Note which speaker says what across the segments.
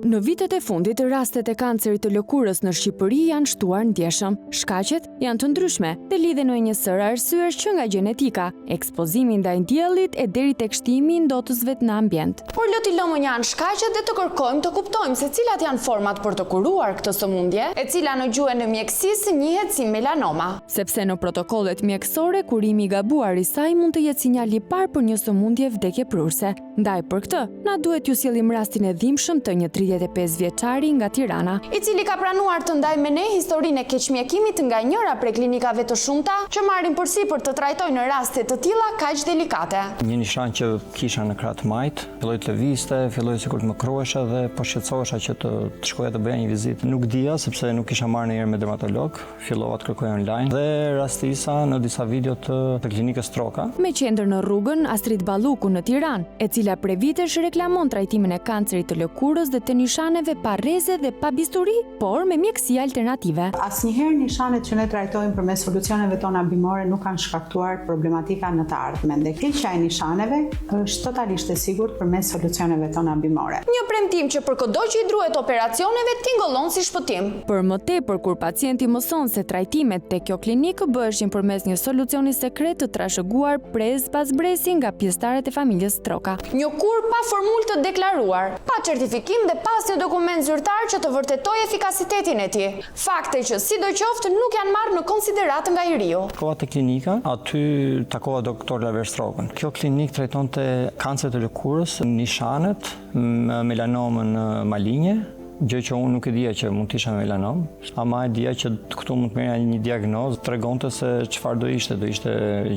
Speaker 1: Në vitet e fundit, rastet e kancerit të lëkurës në Shqipëri janë shtuar ndjeshëm. Shkaqet janë të ndryshme dhe lidhen në një sër arsyesh që nga gjenetika, ekspozimi ndaj diellit e deri tek shtimi i ndotësve në ambient.
Speaker 2: Por le t'i lëmë janë shkaqet dhe të kërkojmë të kuptojmë se cilat janë format për të kuruar këtë sëmundje, e cila në gjuhën e mjekësisë njihet si melanoma.
Speaker 1: Sepse në protokollet mjekësore, kurimi i gabuar i saj mund të jetë sinjal i parë për një sëmundje vdekjeprurse. Ndaj për këtë, na duhet ju sjellim rastin e dhimbshëm të një 35 vjeçari nga Tirana,
Speaker 2: i cili ka pranuar të ndajë me ne historinë e keqmjekimit nga njëra prej klinikave të shumta që marrin përsipër të trajtojnë raste të tilla kaq delikate.
Speaker 3: Një nishan që kisha në krah të majt, filloi të lëvizte, filloi sikur të më krohesha dhe po shqetësohesha që të shkoja të bëja një vizitë. Nuk dija sepse nuk kisha marrë ndonjëherë me dermatolog, fillova të kërkoja online dhe rastisa në disa video të klinikës Troka.
Speaker 1: Me qendër në rrugën Astrid Balluku në Tiranë, e cila prej vitesh reklamon trajtimin e kancerit të lëkurës dhe të nishaneve pa rreze dhe pa bisturi, por me mjekësi alternative.
Speaker 4: Asnjëherë nishanet që ne trajtojmë përmes solucioneve tona bimore nuk kanë shkaktuar problematika në të ardhmen dhe keqja e nishaneve është totalisht e sigurt përmes solucioneve tona bimore.
Speaker 2: Një premtim që për çdo që i druhet operacioneve tingëllon si shpëtim.
Speaker 1: Për më tepër kur pacienti mëson se trajtimet tek kjo klinikë bëheshin përmes një solucioni sekret të trashëguar brez pas brezi nga pjesëtarët e familjes Troka.
Speaker 2: Një kur pa formulë të deklaruar, pa certifikim dhe pas një dokument zyrtar që të vërtetoj efikasitetin e tij. Fakte që sidoqoftë nuk janë marrë në konsideratë nga i riu.
Speaker 3: Shkova te klinika, aty takova doktor Laverstrokën. Kjo klinikë trajtonte kancer të lëkurës, nishanet, melanomën malinje, gjë që unë nuk e dija që mund të isha melanom, ama e dija që këtu mund të merrja një diagnozë, tregonte se çfarë do ishte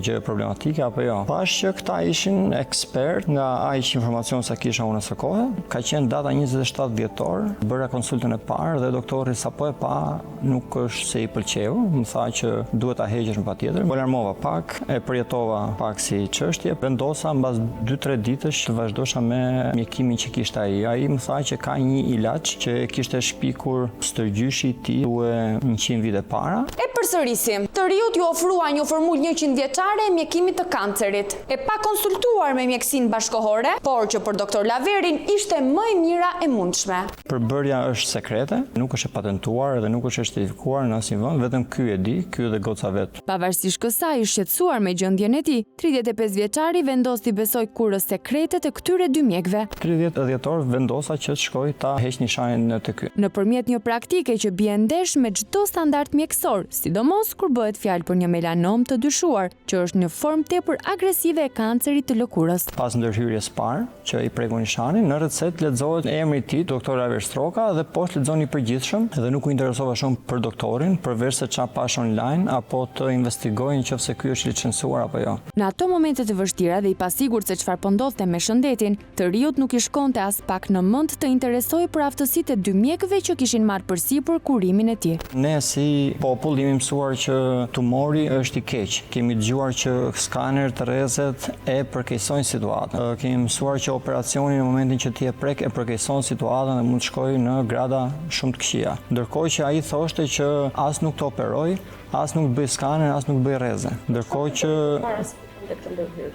Speaker 3: gjë problematike apo jo. Pash që këta ishin ekspert nga aq informacion sa kisha unë së kohë, ka qenë data 27 dhjetor, bëra konsultën e parë dhe doktori sapo e pa nuk është se i pëlqeu, më tha që duhet ta heqësh patjetër. Po larmova pak, e përjetova pak si çështje, vendosa mbas 2-3 ditësh që vazhdosha me mjekimin që kishte ai. Ai më tha që ka një ilaç që kishte shpikur stërgjyshi i tij 100 vite para.
Speaker 2: E përsërisim, të riut ju ofrua një formulë 100 vjeçare e mjekimit të kancerit, e pa konsultuar me mjekësinë bashkëkohore, por që për doktor Laverin ishte më e mira e mundshme.
Speaker 3: Përbërja është sekrete, nuk është e patentuar dhe nuk është e certifikuar në asnjë vend, vetëm ky e di, ky dhe goca vet.
Speaker 1: Pavarësisht kësaj, i shqetësuar me gjendjen e tij, 35 vjeçari vendos të besoj kurrës sekrete të këtyre dy mjekëve.
Speaker 3: 30 dhjetor vendosa që të shkoj ta heq nishanin të ky.
Speaker 1: Nëpërmjet një praktike që bie ndesh me çdo standard mjekësor, sidomos kur bëhet fjalë për një melanom të dyshuar, që është një formë tepër agresive e kancerit të lëkurës.
Speaker 3: Pas ndërhyrjes parë, që i preku nishanin, në recetë lexohet emri i tij, doktor Laverstroka, dhe poshtë lexon i përgjithshëm dhe nuk u interesova shumë për doktorin, përveç se çfarë pash online apo të investigoj nëse ky është licencuar apo jo.
Speaker 1: Në ato momente të vështira dhe i pasigurt se çfarë po ndodhte me shëndetin, të riut nuk i shkonte as pak në mend të interesojë për aftësitë e dy mjekëve që kishin marrë përsipër kurimin e tij.
Speaker 3: Ne si popull jemi mësuar që tumori është i keq. Kemi dëgjuar që skanerët, rrezet e përkeqësojnë situatën. Kemi mësuar që operacioni në momentin që ti e prek e përkeqëson situatën dhe mund të shkojë në grada shumë të këqija. Ndërkohë që ai thoshte që as nuk të operoj, as nuk bëj skaner, as nuk bëj rreze. Ndërkohë që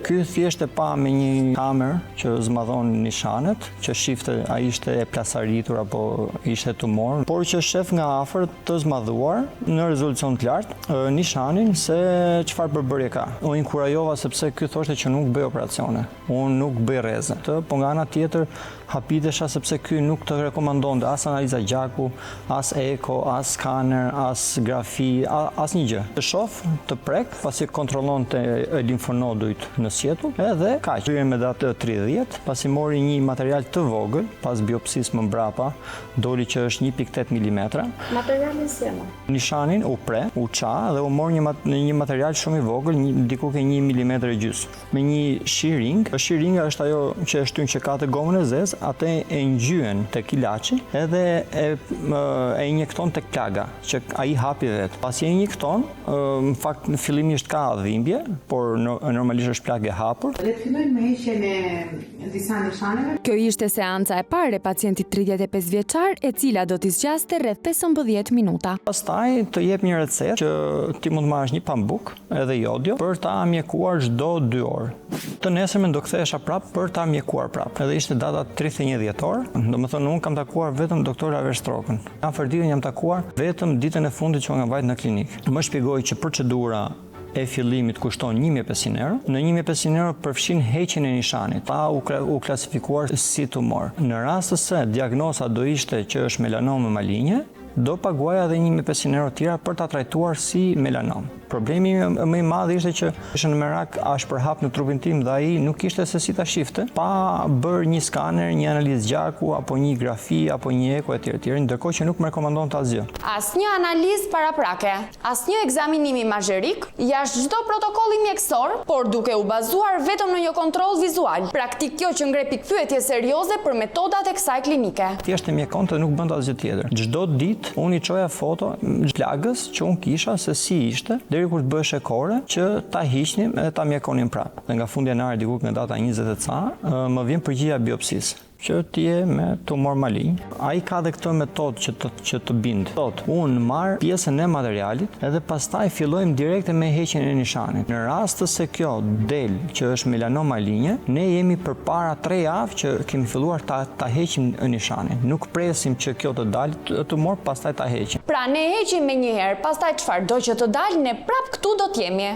Speaker 3: ky thjesht e pa me një kamerë që zmadhon nishanet, që shifte a ishte e plasaritur apo ishte tumor, por që shef nga afër të zmadhuar në rezolucion të lartë nishanin se çfarë përbërje ka. Unë inkurajova sepse ky thoshte që nuk bëj operacione, unë nuk bëj rreze. Po nga ana tjetër hapitesha sepse ky nuk të rekomandonte as analiza gjaku, as eko, as skaner, as grafi, as një gjë. Të shoh, të prek, pasi kontrollonte limfonodujt në sjetull, edhe kaq. Hyrën me datë 30, pasi mori një material të vogël, pas biopsisë më mbrapa, doli që është 1.8 mm.
Speaker 2: Materialin si ama?
Speaker 3: Nishanin u pre, u ça dhe u mor një material shumë i vogël, diku ke 1 mm e gjys. Me një shiring, shiringa është ajo që e shtyn që ka të gomën e zezë, atë e ngjyen tek ilaçi edhe e injekton tek plaga që ai hapi vet. Pasi e injekton, në fakt në fillimisht ka dhimbje, por normalisht është plagë e hapur.
Speaker 4: Le të fillojmë me heqjen e disa nishaneve.
Speaker 1: Kjo ishte seanca e parë e pacientit 35 vjeçar, e cila do t'i zgjaste rreth 15 minuta.
Speaker 3: Pastaj të jep një recetë që ti mund të marrësh një pambuk edhe jodio për ta mjekuar çdo 2 orë. Të nesërmen do kthehesha prapë për ta mjekuar prapë. Edhe ishte data 31 dhjetor, domethënë unë kam takuar vetëm doktor Averstrokën. Afërditën jam takuar vetëm ditën e fundit që nga vajt në klinikë. Më shpjegoi që procedura e fillimit kushton 1500 euro. Në 1500 euro përfshin heqjen e nishanit, pa u klasifikuar si tumor. Në rast se diagnoza do ishte që është melanom malinje, do paguaja edhe 1500 euro tjera për ta trajtuar si melanom. Problemi më i madh ishte që ishte në merak ashpërhap në trupin tim dhe ai nuk kishte se si ta shifte, pa bërë një skaner, një analizë gjaku apo një grafi apo një eko etj, ndërkohë që nuk më rekomandonte asgjë.
Speaker 2: Asnjë analizë paraprake, asnjë ekzaminim imazherik, jashtë çdo protokolli mjekësor, por duke u bazuar vetëm në një kontroll vizual. Praktik kjo që ngre pikpyetje serioze për metodat e kësaj klinike.
Speaker 3: Thjesht e mjekonte dhe nuk bënte asgjë tjetër. Çdo ditë unë i çoja foto plagës që unë kisha se si ishte, deri kur të bëhesh e kore që ta hiqnim e ta mjekonim prapë. Dhe nga fundi janari diku nga data 20 e ca, më vjen përgjigjja e biopsisë që ti je me tumor malign. Ai ka dhe këtë metodë që të bind. Unë marr pjesën e materialit edhe pastaj fillojmë direkt me heqjen e nishanit. Në rast se kjo del që është melanom malinje, ne jemi përpara 3 javë që kemi filluar ta heqim nishanin. Nuk presim që kjo të dalë tumor, pastaj ta heqim.
Speaker 2: Pra ne heqim me një herë, pastaj çfarëdo që të dalë, ne prap këtu do t'jemi.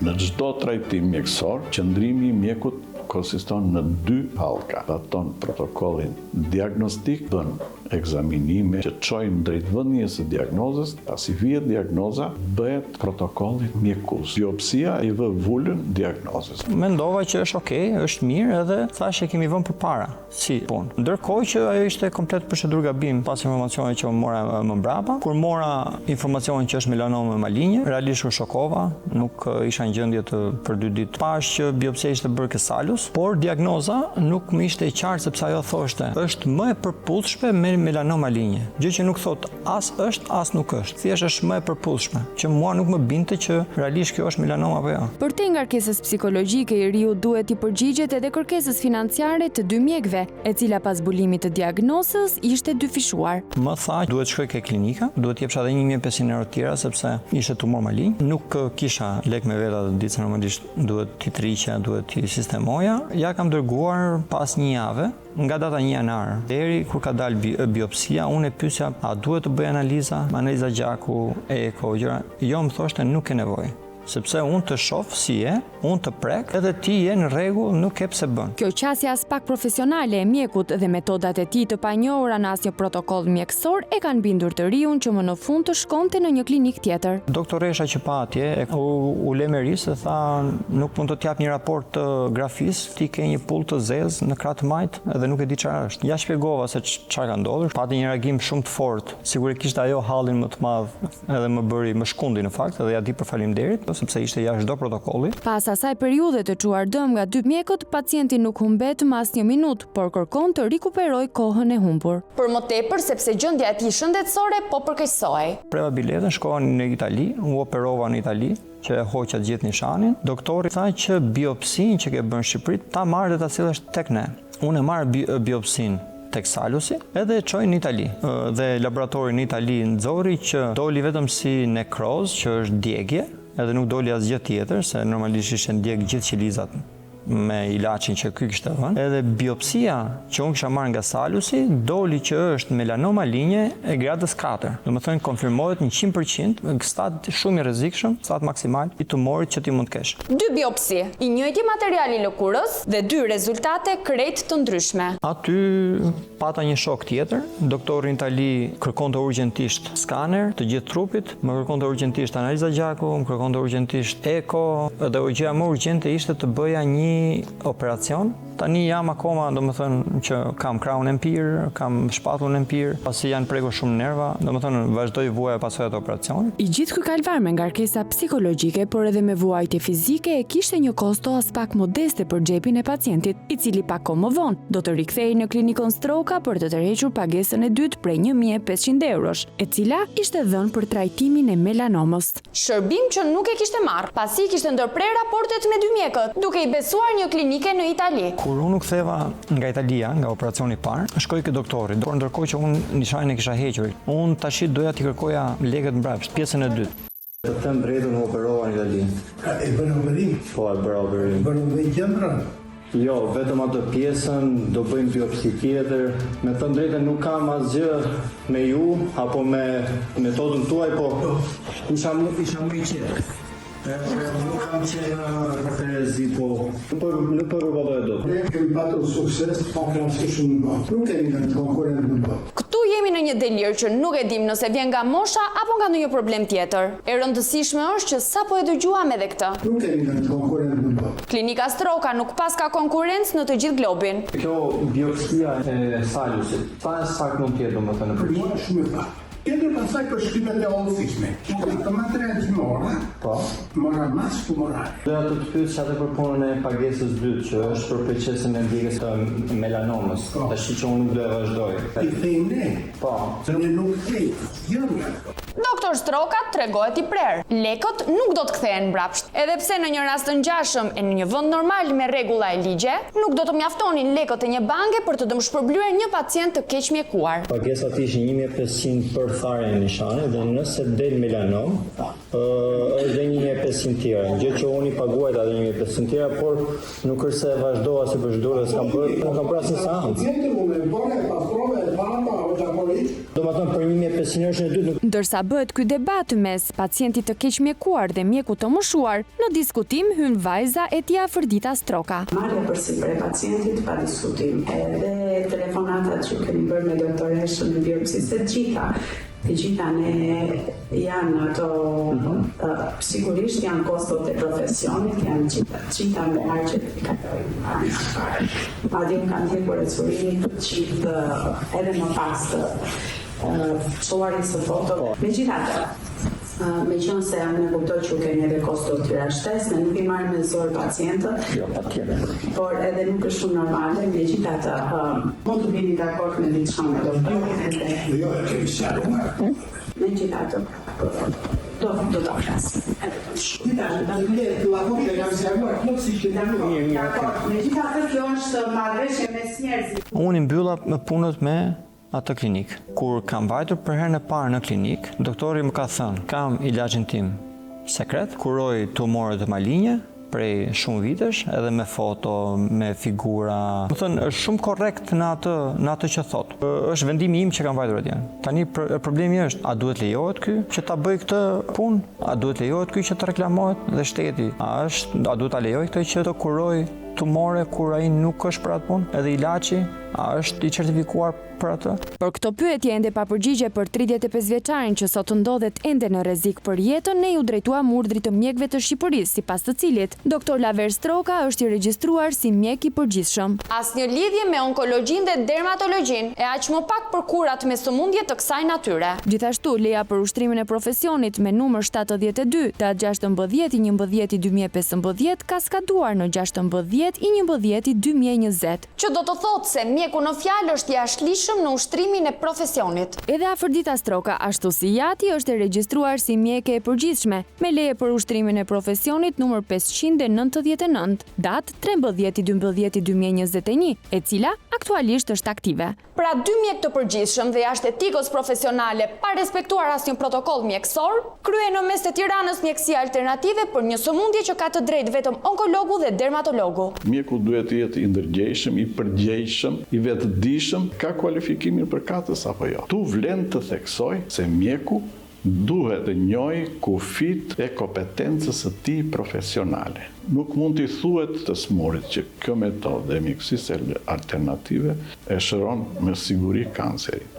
Speaker 5: Në çdo trajtim mjekësor, qëndrimi i mjekut konsiston në 2 hallka. Baton protokollin diagnostik, bën ekzaminime që çojnë drejt vendjes së diagnozës, pasi vihet diagnoza, bëhet protokolli mjekues. Biopsia i vë vulën diagnozës.
Speaker 3: Mendova që është okay, është mirë edhe thashë kemi vënë përpara si punë. Ndërkohë që ajo ishte komplet procedurë gabim pas informacioneve që mora më mbrapa. Kur mora informacionin që është melanom malinje, realisht u shokova, nuk isha në gjendje të për 2 ditë. Pash që biopsia ishte bërë kesalus, por diagnoza nuk më ishte e qartë sepse ajo thoshte është më e përputhshme me melanom malinje. Gjë që nuk thot as është as nuk është. Thjesht është më e përputhshme, që mua nuk më binte që realisht kjo është melanom apo jo.
Speaker 1: Për te ngarkesës psikologjike, i riu duhet i përgjigjet edhe kërkesës financiare të 2 mjekëve, e cila pas zbulimit të diagnosës ishte dyfishuar.
Speaker 3: Më tha duhet shkoj ke klinika, duhet jepsha edhe 1500 euro tjera sepse ishte tumor malign. Nuk kisha lek me veta të ditë se normalisht duhet t'i triqja, duhet t'i sistemoja. Ja kam dërguar pas 1 jave, nga data 1 janar deri kur ka dalë biopsia, unë e pyesja a duhet të bëj analiza gjaku, eko, gjëra. Jo, më thoshte nuk ke nevojë. Sepse unë të shoh si je, unë të prek, edhe ti je në rregull, nuk ke pse bën.
Speaker 1: Kjo qasje as pak profesionale e mjekut dhe metodat e tij të panjohura në asnjë protokoll mjekësor e kanë bindur të riun që më në fund të shkonte në një klinikë tjetër.
Speaker 3: Doktoresha që pa atje u lemeris dhe tha nuk mund të t'jap një raport të grafis, ti ke një pull të zezë në krah të majt edhe nuk e di çfarë është. Ja shpjegova se çfarë ka ndodhur, pati një reagim shumë të fortë. Sigurisht ajo hallin më të madh edhe më shkundi në fakt, edhe ja di për faleminderit, sepse ishte jashtë çdo protokolli.
Speaker 1: Pas asaj periudhe të çuar dëm nga 2 mjekët, pacienti nuk humbet më asnjë minutë, por kërkon të rikuperojë kohën e humbur.
Speaker 2: Për më tepër sepse gjendja e tij shëndetësore po përkeqësohej.
Speaker 3: Preva biletën, shkova në Itali, u operova në Itali, që e hoqa gjithë nishanin. Doktori tha që biopsinë që ke bërë në Shqipëri ta marrë dhe ta sillesh tek ne. Unë e marr biopsinë tek Salusi edhe e çoj në Itali. Dhe laboratori në Itali nxori që doli vetëm si nekroz, që është djegje, edhe nuk doli asgjë tjetër, se normalisht ishin djeg gjithë qelizat me ilaçin që ky kishte vënë. Edhe biopsia që unë kisha marrë nga Salusi doli që është melanom malinje e gradës 4. Domethënë konfirmohet 100% stad shumë i rrezikshëm, stad maksimal i tumorit që ti mund të kesh.
Speaker 2: 2 biopsi, i njëjti material i lëkurës dhe 2 rezultate krejt të ndryshme.
Speaker 3: Aty pata një shok tjetër, doktori në Itali kërkonte urgjentisht skaner të gjithë trupit, më kërkonte urgjentisht analiza gjaku, më kërkonte urgjentisht eko, dhe gjëja më urgjente ishte të bëja një operacion Tani jam akoma, domethënë që kam krahun empir, kam shpatullën empir, pasi janë prekur shumë nerva, domethënë vazhdoj vuaja pasojat e operacionit.
Speaker 1: I gjithë ky kalvar me ngarkesa psikologjike, por edhe me vuajtje fizike, e kishte një kosto as pak modeste për xhepin e pacientit, i cili pak kohë më vonë do të rikthehej në klinikën Stroka për të tërhequr pagesën e dytë prej 1.500 eurosh, e cila ishte dhënë për trajtimin e melanomës.
Speaker 2: Shërbim që nuk e kishte marrë, pasi kishte ndërprer raportet me dy mjekët, duke i besuar një klinike në Itali.
Speaker 3: Kur unë u ktheva nga Italia, nga operacioni i parë, shkoj ke doktorit, por ndërkohë që unë nishanin e kisha hequr, unë tash doja t'i kërkoja lekët mbrapsht, pjesën e dytë. Të them drejtën, u operova në Itali.
Speaker 6: E bën operim?
Speaker 3: Po, e bëra operim.
Speaker 6: Bën dhe qendrën?
Speaker 3: Jo, vetëm atë pjesën, do bëjmë biopsi tjetër. Me thënë drejtën, nuk kam asgjë me ju, apo me metodën tuaj, po isha më i qetë. Nuk kam qenë Terezi, po nuk përvëlloj do.
Speaker 6: Ne kemi patur sukses, po krasë shumë në botë. Nuk kemi në konkurent në botë.
Speaker 2: Këtu jemi në një delir që nuk e dim nëse vjen nga mosha apo nga ndonjë problem tjetër. E rëndësishme është që sapo e dëgjuam edhe këtë.
Speaker 6: Nuk kemi në konkurent në botë.
Speaker 2: Klinika Stroka nuk pas ka konkurrencë në të gjithë globin.
Speaker 3: Kjo biopsia e salusit, sa sakt mund tjetë domethënë
Speaker 6: Për mua shumë e pa. Tjetër pasaj për shtypet e ofisme. Të material gjimore, mora mas të morale.
Speaker 3: Doja të të pyes atë për punën e pagesës dytë, që është për procesin e ndjekjes të melanomës. Tash që unë nuk do e vazhdoj.
Speaker 6: I thejmë ne.
Speaker 3: Po.
Speaker 6: Ne nuk thejmë. Jënë.
Speaker 2: Doktor Stroka tregohet i prerë. Lekët nuk do të kthehen mbrapsht. Edhe pse në një rast të ngjashëm e në një vend normal me rregulla e ligje, nuk do të mjaftonin lekët e një banke për të dëmshpërblyer një pacient të keq mjekuar.
Speaker 3: Pagesat ishin 1.500 për tharje e nishanit dhe nëse del melanom, është dhe 1.500 tjera. Gjë që unë i paguajt atë 1.500 tjera, por nuk është se vazhdoa si për çdo, s'kam bërë asnjë seancë. Domethënë për 1.500 është në dytë.
Speaker 1: Ndërsa bëhet ky debat mes pacientit të keq mjekuar dhe mjekut të moshuar, në diskutim hyn vajza Etia Fërdita Stroka.
Speaker 4: Marrja përsipër e pacientit pa diskutim, edhe telefonatat që kemi bërë me doktor Heshën në biopsisë të gjitha ne janë ato, sigurisht janë kostot e profesionit, janë gjitha me harqet i katojnë. Madje kanë hekur e curimit gjithë edhe më pas të çuarit së foto. Megjithatë, me qënë se ne kuptoj që kemi edhe kostot të tjera shtesë, ne nuk i marrim me zor pacientët, por edhe nuk është shumë normale, megjithatë mund të vini dakord me diçka me doktorin edhe
Speaker 6: Jo, e kemi sharuar.
Speaker 4: megjithatë do ta flas. Megjithatë kjo është marrëveshje mes njerëzve.
Speaker 3: Unë i mbylla me punët me atë klinik. Kur kam vajtur për herën e parë në klinik, doktori më ka thënë, kam ilaçin tim sekret, kuroj tumoret e malinje prej shumë vitesh, edhe me foto, me figura. Më thënë, është shumë korrekt në atë që thot. Është vendimi im që kam vajtur atje. Tani problemi është, a duhet lejohet ky që ta bëj këtë punë? A duhet lejohet ky që të reklamohet dhe shteti? A duhet ta lejoj këtë që të kuroj tumore kur ai nuk është për atë punë? Edhe ilaçi, a është i certifikuar për atë?
Speaker 1: Për këto pyetje ende pa përgjigje për 35 vjeçarin që sot ndodhet ende në rrezik për jetën, ne ju drejtuam urdhrit të mjekëve të Shqipërisë, sipas të cilit Dr. Laver Stroka është i regjistruar si mjek i përgjithshëm.
Speaker 2: Asnjë lidhje me onkologjinë dhe dermatologjinë, e aq më pak për kurat me sëmundje të kësaj natyre.
Speaker 1: Gjithashtu, leja për ushtrimin e profesionit me numër 72 të 16/11/2015 ka skaduar në 16/11/2020.
Speaker 2: Që do të thotë se mjeku në fjalë është jashtëligjshëm në ushtrimin e profesionit.
Speaker 1: Edhe Afërdita Stroka, ashtu si Jati, është e regjistruar si mjeke e përgjithshme, me leje për ushtrimin e profesionit numër 599, datë 13/12/2021, e cila aktualisht është aktive.
Speaker 2: Pra dy mjek të përgjithshëm dhe jashtë etikës profesionale pa respektuar asnjë protokoll mjekësor, kryen në mes të Tiranës mjekësi alternative për një sëmundje që ka të drejtë vetëm onkologu dhe dermatologu.
Speaker 5: Mjeku duhet të jetë i ndërgjegjshëm, i përgjegjshëm, i vetëdijshëm, ka kualifikimin për katës apo jo. Tu vlen të theksoj se mjeku duhet të njohë kufit e kompetencës së tij profesionale. Nuk mund t'i thuhet të smurit që kjo metodë e mjekësisë alternative e shëron me siguri kancerin.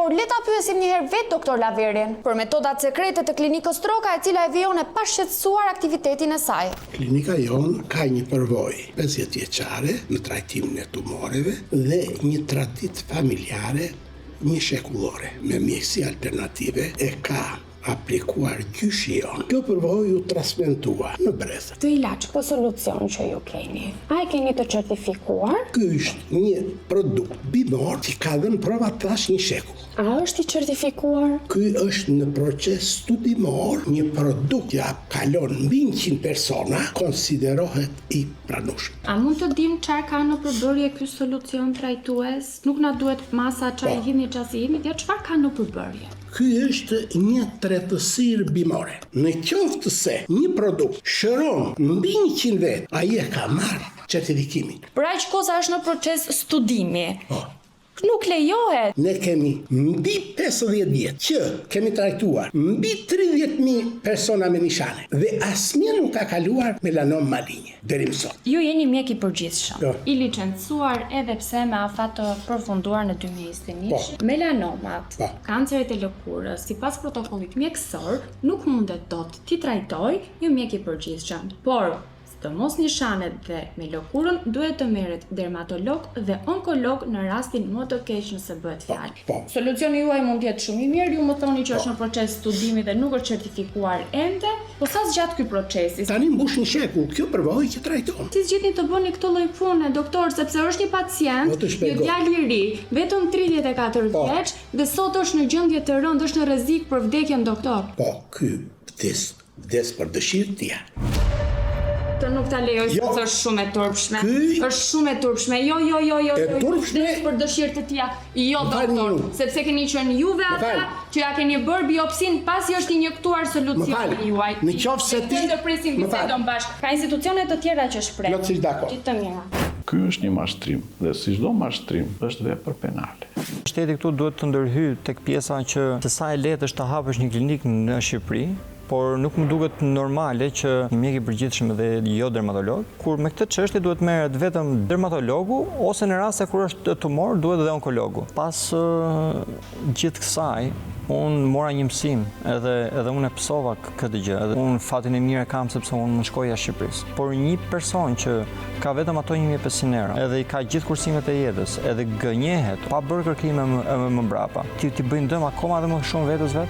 Speaker 2: Por le ta pyesim një herë vetë doktor Laverin për metodat sekrete të klinikës Troka, e cila e vijon e pashqetësuar aktivitetin e saj.
Speaker 6: Klinika jonë ka një përvojë 50 vjeçare në trajtimin e tumoreve dhe një traditë familjare një shekullore me mjekësi alternative e ka aplikuar gjyshi jonë. Kjo përvojë u transmetua në brezë.
Speaker 2: Të ilaç, po solucion që ju keni. A e keni të certifikuar?
Speaker 6: Ky është një produkt bimor që ka dhënë prova tash një shekull.
Speaker 2: A është i certifikuar?
Speaker 6: Ky është në proces studimor, një produkt që kalon mbi 100 persona, konsiderohet i pranueshëm.
Speaker 7: A mund të dim çfarë ka në përbërje ky solucion trajtues? Nuk na duhet masa çaj hidhni çasi hidhni, ja çfarë ka në përbërje?
Speaker 6: Ky është një tretësirë bimore. Në qoftë se një produkt shëron mbi 100 vet, ai e ka marrë certifikimin.
Speaker 2: Për aq kosa është në proces studimi. Nuk lejohet.
Speaker 6: Ne kemi mbi 50 vjet që kemi trajtuar mbi 30.000 persona me nishane dhe asnjë nuk ka kaluar melanom malinje deri më sot.
Speaker 7: Ju jeni mjek i përgjithshëm,
Speaker 6: Po.
Speaker 7: i licencuar edhe pse me afat të përfunduar në 2021.
Speaker 6: Po.
Speaker 7: Melanomat,
Speaker 6: Po.
Speaker 7: kanceret e lëkurës, sipas protokollit mjekësor, nuk mundet dot t'i trajtoj ju mjek i përgjithshëm, por të mos nishanet dhe me lëkurën duhet të merret dermatolog dhe onkolog në rastin më të keq nëse bëhet fjalë.
Speaker 6: Po.
Speaker 7: Solucioni juaj mund të jetë shumë i mirë, ju më thoni që është në proces studimi dhe nuk është certifikuar ende, po sa zgjat ky procesi?
Speaker 6: Tani mbush një shekull, kjo përvojë që trajton.
Speaker 7: Si zgjidhni të bëni këtë lloj pune, doktor, sepse është një pacient,
Speaker 6: Po të
Speaker 7: një
Speaker 6: shpjegoj.
Speaker 7: djalë i ri, vetëm 34
Speaker 6: Po.
Speaker 7: vjeç dhe sot është në gjendje të rëndë, është në rrezik për vdekjen, doktor.
Speaker 6: Po, ky vdes për dëshirë tia.
Speaker 7: Të nuk ta lejoj
Speaker 6: Jo.
Speaker 7: sepse është shumë e turpshme.
Speaker 6: Ky-
Speaker 7: Është shumë e turpshme. Jo.
Speaker 6: E turpshme?
Speaker 7: Vdes për dëshirë të tia. Jo,
Speaker 6: Më falni
Speaker 7: doktor,
Speaker 6: ju.
Speaker 7: sepse keni qenë juve ata
Speaker 6: falni.
Speaker 7: që ja keni bërë biopsin pasi është injektuar solucioni
Speaker 6: falni.
Speaker 7: juaj.
Speaker 6: Në qoftë se ti-
Speaker 7: të presim
Speaker 6: Më falni.
Speaker 7: bisedon bashkë. Ka institucione të tjera që shpreh.
Speaker 6: Plotësisht dakord.
Speaker 7: Gjithë të mira.
Speaker 5: Ky është një mashtrim dhe si çdo mashtrim është vepër penale.
Speaker 3: Shteti këtu duhet të ndërhyjë tek pjesa që se sa e lehtë është ta hapësh një klinikë në Shqipëri, por nuk më duket normale që një mjek i përgjithshëm dhe jo dermatolog, kur me këtë çështje duhet merret vetëm dermatologu ose në raste kur është tumor duhet edhe onkologu. Pas gjithë kësaj, unë mora një mësim edhe unë e pësova këtë gjë, edhe unë fatin e mirë e kam sepse unë më shkoj jashtë Shqipërisë. Por një person që ka vetëm ato 1.500 euro, edhe i ka gjithë kursimet e jetës, edhe gënjehet pa bërë kërkime më mbrapa, ti bëjnë dëm akoma dhe më shumë vetes vet?